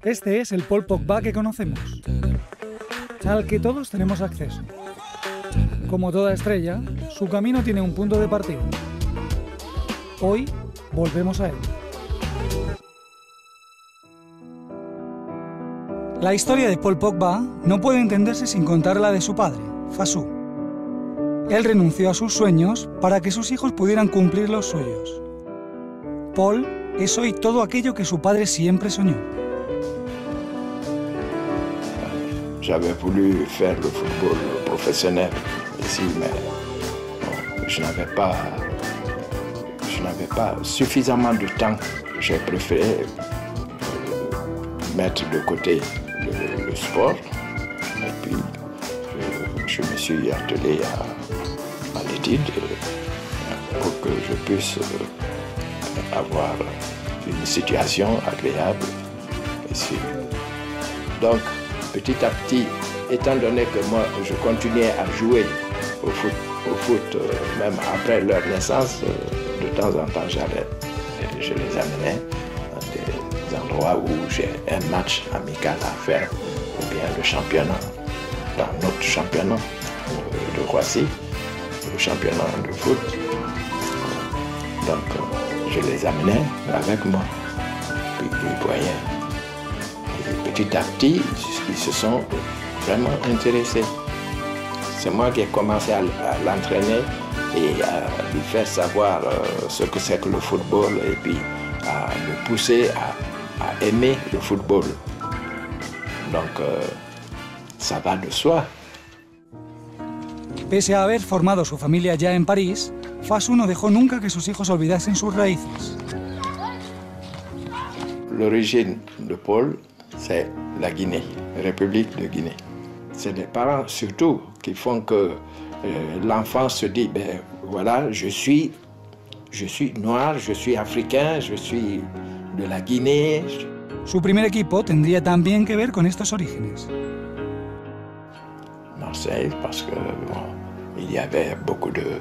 Este es el Paul Pogba que conocemos, al que todos tenemos acceso. Como toda estrella, su camino tiene un punto de partida. Hoy volvemos a él. La historia de Paul Pogba no puede entenderse sin contar la de su padre, Fasu. Él renunció a sus sueños para que sus hijos pudieran cumplir los suyos. Paul es hoy todo aquello que su padre siempre soñó. J'avais voulu faire le football professionnel ici, mais bon, je n'avais pas suffisamment de temps. J'ai préféré mettre de côté le sport et puis je me suis attelé à l'étude pour que je puisse avoir une situation agréable ici. Donc, petit à petit, étant donné que moi je continuais à jouer au foot même après leur naissance, de temps en temps j'allais et je les amenais dans des endroits où j'ai un match amical à faire, ou bien le championnat, dans notre championnat de Roissy, le championnat de foot. Donc je les amenais avec moi, puis ils voyaient. Et petit à petit, ils se sont vraiment intéressés. C'est moi qui ai commencé à l'entraîner et à lui faire savoir ce que c'est que le football et puis à le pousser à aimer le football. Donc ça va de soi. Pese a haber formado su familia ya en París, Fasu no dejó nunca que sus hijos olvidasen sus raíces. L'origine de Paul, c'est la Guinée, la République de Guinée. C'est les parents surtout qui font que l'enfant se dit, ben voilà, je suis noir, je suis africain, je suis de la Guinée. Su primer equipo tendría también que ver con estos orígenes. Marseille, parce que bon, il y avait beaucoup de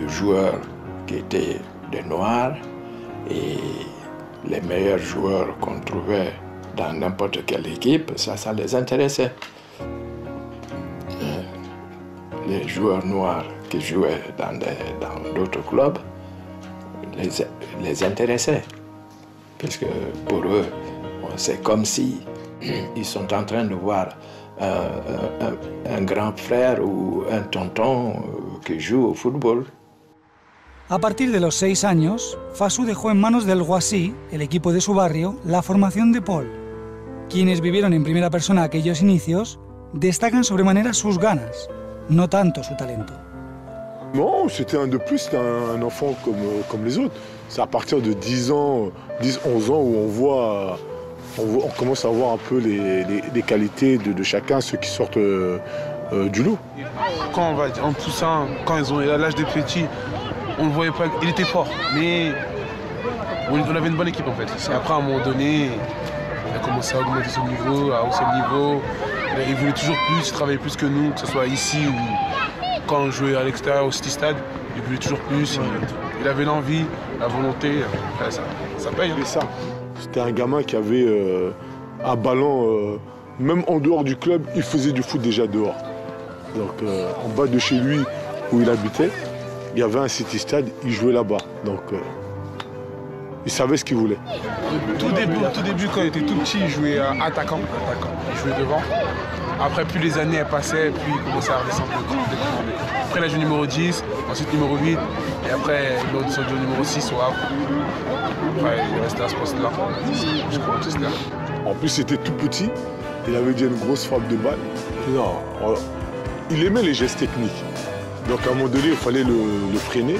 joueurs qui étaient des noirs et les meilleurs joueurs qu'on trouvait dans n'importe quelle équipe, ça les intéressait. Les joueurs noirs qui jouaient dans d'autres clubs les intéressaient. Puisque pour eux, c'est comme si ils sont en train de voir un grand frère ou un tonton que joue au football. A partir de los 6 años, Fasu dejó en manos del Roissy, el equipo de su barrio, la formación de Paul. Quienes vivieron en primera persona aquellos inicios destacan sobremanera sus ganas, no tanto su talento. Non, c'était un de plus, c'était un enfant comme les autres. C'est à partir de 10 ans, 10-11 ans où on commence à voir un peu les qualités de chacun, ceux qui sortent du lot. Quand on va en poussant, quand ils ont l'âge des petits, on ne le voyait pas, il était fort, mais on avait une bonne équipe en fait. Et après à un moment donné, il a commencé à augmenter son niveau, à hausser le niveau. Il voulait toujours plus, il travaillait plus que nous, que ce soit ici ou quand on jouait à l'extérieur au City Stade, il voulait toujours plus, il avait l'envie, la volonté, ça paye. Hein. Ça, c'était un gamin qui avait un ballon, même en dehors du club, il faisait du foot déjà dehors. Donc en bas de chez lui où il habitait, il y avait un City Stade, il jouait là-bas. Donc il savait ce qu'il voulait. Au tout début, quand il était tout petit, il jouait attaquant, il jouait devant. Après, plus les années passaient, plus il commençait à redescendre. Après, il a joué numéro 10, ensuite numéro 8, et après, il a descendu au numéro 6 au Havre. Après, il est resté à ce poste-là, jusqu'au Manchester. En plus, c'était tout petit, il avait déjà une grosse frappe de balle. Non, il aimait les gestes techniques. Donc à un moment donné, il fallait le freiner,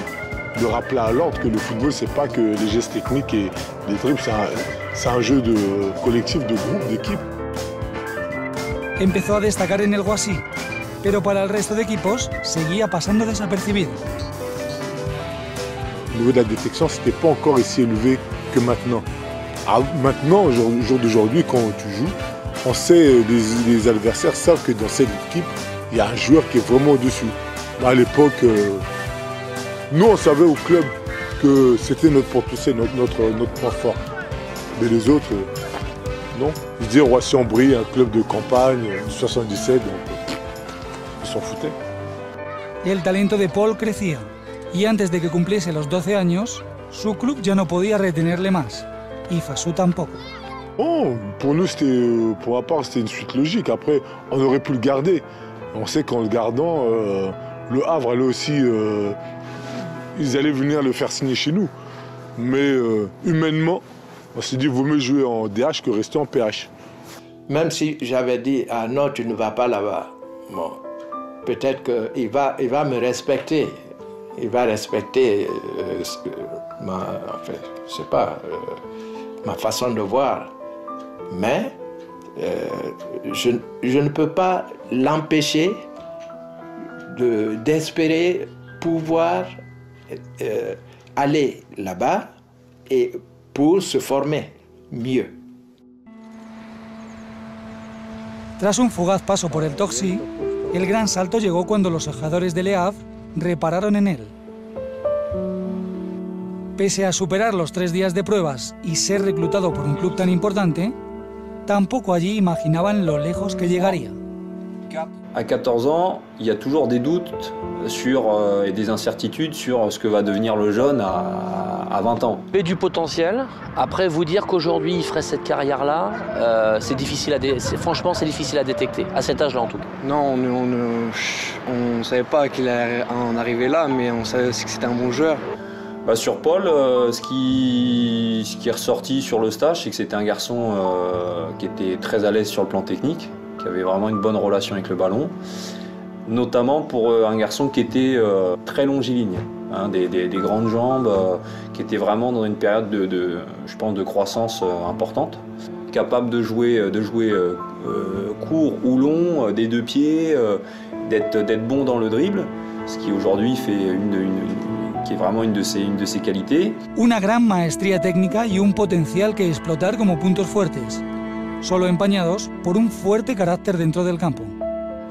le rappeler à l'ordre que le football, c'est pas que les gestes techniques et les dribbles, c'est un jeu de collectif, de groupe, d'équipe. Empezó a destacar en el Roissy, pero para el resto de equipos seguía pasando desapercibido. Au niveau de la détection, c'était pas encore aussi élevé que maintenant. Maintenant, au jour d'aujourd'hui, quand tu joues, on sait, les adversaires savent que dans cette équipe, il y a un joueur qui est vraiment au-dessus. À l'époque, nous, on savait au club que c'était notre point fort. Mais les autres, non. Ils disaient Roissy-en-Brie, un club de campagne, 77, donc ils s'en foutaient. El talento de Paul crecía, y antes de que cumpliese los 12 años, su club ya no podía retenerle más, y Fasu tampoco. Oh, pour nous, pour ma part, c'était une suite logique. Après, on aurait pu le garder. On sait qu'en le gardant, le Havre allait aussi, ils allaient venir le faire signer chez nous. Mais humainement, on s'est dit, il vaut mieux jouer en DH que rester en PH. Même si j'avais dit, ah non, tu ne vas pas là-bas, bon, peut-être qu'il va me respecter. Il va respecter ma façon de voir. Mais je ne peux pas l'empêcher d'espérer pouvoir aller là-bas et pour se former mieux. Tras un fugaz paso por el Toxi, el gran salto llegó cuando los jugadores de Le Havre repararon en él. Pese a superar los 3 días de pruebas y ser reclutado por un club tan importante, tampoco allí imaginaban lo lejos que llegaría. À 14 ans, il y a toujours des doutes et des incertitudes sur ce que va devenir le jeune à 20 ans. Et du potentiel. Après, vous dire qu'aujourd'hui il ferait cette carrière-là, c'est difficile franchement, c'est difficile à détecter, à cet âge-là en tout cas. Non, on ne savait pas qu'il allait en arriver là, mais on savait aussi que c'était un bon joueur. Sur Paul, ce qui est ressorti sur le stage, c'est que c'était un garçon qui était très à l'aise sur le plan technique, qui avait vraiment une bonne relation avec le ballon, notamment pour un garçon qui était très longiligne, hein, des grandes jambes, qui était vraiment dans une période je pense, de croissance importante, capable de jouer court ou long, des 2 pieds, d'être bon dans le dribble, ce qui aujourd'hui fait qui est vraiment une de ses qualités. Una gran maestría técnica y un potencial que explotar como puntos fuertes, solo empañados por un fuerte carácter dentro del campo.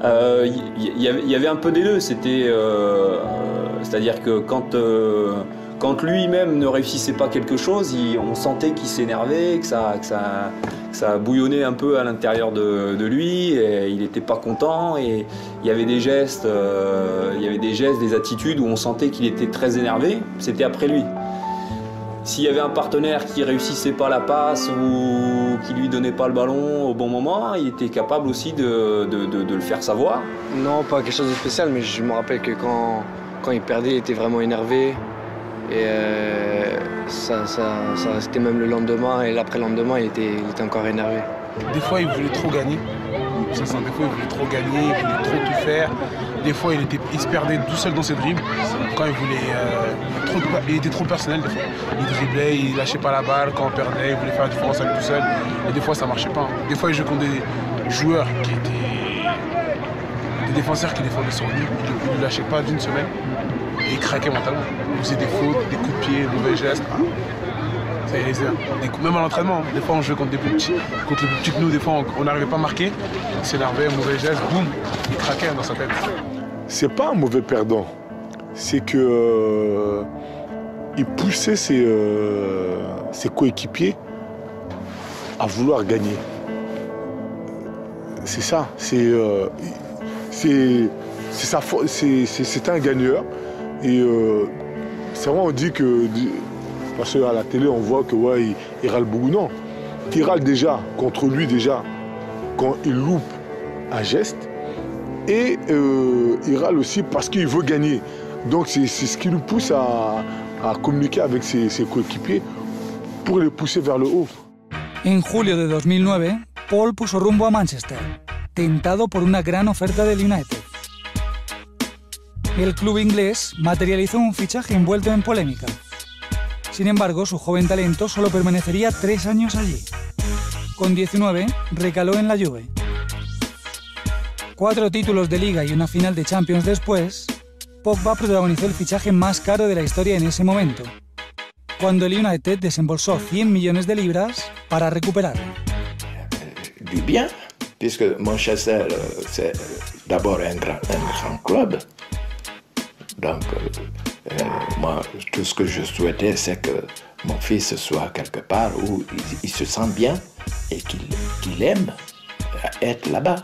Il y avait un peu des deux, c'est-à-dire que quand lui-même ne réussissait pas quelque chose, on sentait qu'il s'énervait, que ça bouillonnait un peu à l'intérieur de lui, et il n'était pas content, et il y avait des gestes, des attitudes où on sentait qu'il était très énervé, c'était après lui. S'il y avait un partenaire qui réussissait pas la passe ou qui lui donnait pas le ballon au bon moment, il était capable aussi de le faire savoir. Non, pas quelque chose de spécial, mais je me rappelle que quand il perdait, il était vraiment énervé. Et ça restait même le lendemain, et l'après-lendemain, il était encore énervé. Des fois, il voulait trop gagner. Des fois, il voulait trop gagner, il voulait trop tout faire. Des fois, il se perdait tout seul dans ses dribbles. Quand il était trop personnel, des fois. Il driblait, il lâchait pas la balle. Quand on perdait, il voulait faire la différence avec tout seul. Et des fois, ça marchait pas. Des fois, il jouait contre des joueurs qui étaient des défenseurs qui défendaient sur lui. Il ne lâchait pas d'une semaine. Et il craquait mentalement. Il faisait des fautes, des coups de pied, des mauvais gestes. Ça y est, même à l'entraînement, des fois on jouait contre les plus petits que nous, des fois on n'arrivait pas à marquer, il s'énervait, mauvais geste, boum, il craquait dans sa tête. C'est pas un mauvais perdant, c'est que il poussait ses coéquipiers à vouloir gagner. C'est ça, c'est un gagneur, et c'est vrai, on dit que parce qu'à la télé, on voit que ouais, il râle beaucoup. Non, il râle déjà contre lui déjà quand il loupe un geste, et il râle aussi parce qu'il veut gagner. Donc c'est ce qui nous pousse à communiquer avec ses coéquipiers pour les pousser vers le haut. En julio de 2009, Paul puso rumbo a Manchester, tentado por una gran oferta del United. El club inglés materializó un fichaje envuelto en polémica. Sin embargo, su joven talento solo permanecería 3 años allí. Con 19, recaló en la Juve. 4 títulos de Liga y una final de Champions después, Pogba protagonizó el fichaje más caro de la historia en ese momento, cuando el United desembolsó 100 millones de libras para recuperarlo. Du bien, puisque Manchester, c'est d'abord un grand club. Donc, moi, tout ce que je souhaitais, c'est que mon fils soit quelque part où il se sent bien et qu'il aime être là-bas.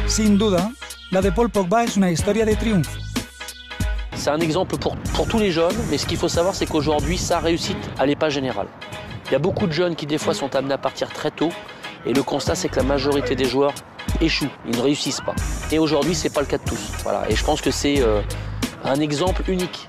Sin duda, la de Paul Pogba es una historia de triunfo. C'est un exemple pour tous les jeunes, mais ce qu'il faut savoir, c'est qu'aujourd'hui, sa réussite, elle n'est pas générale. Il y a beaucoup de jeunes qui, des fois, sont amenés à partir très tôt, et le constat, c'est que la majorité des joueurs échouent, ils ne réussissent pas. Et aujourd'hui, ce n'est pas le cas de tous. Voilà. Et je pense que c'est un exemple unique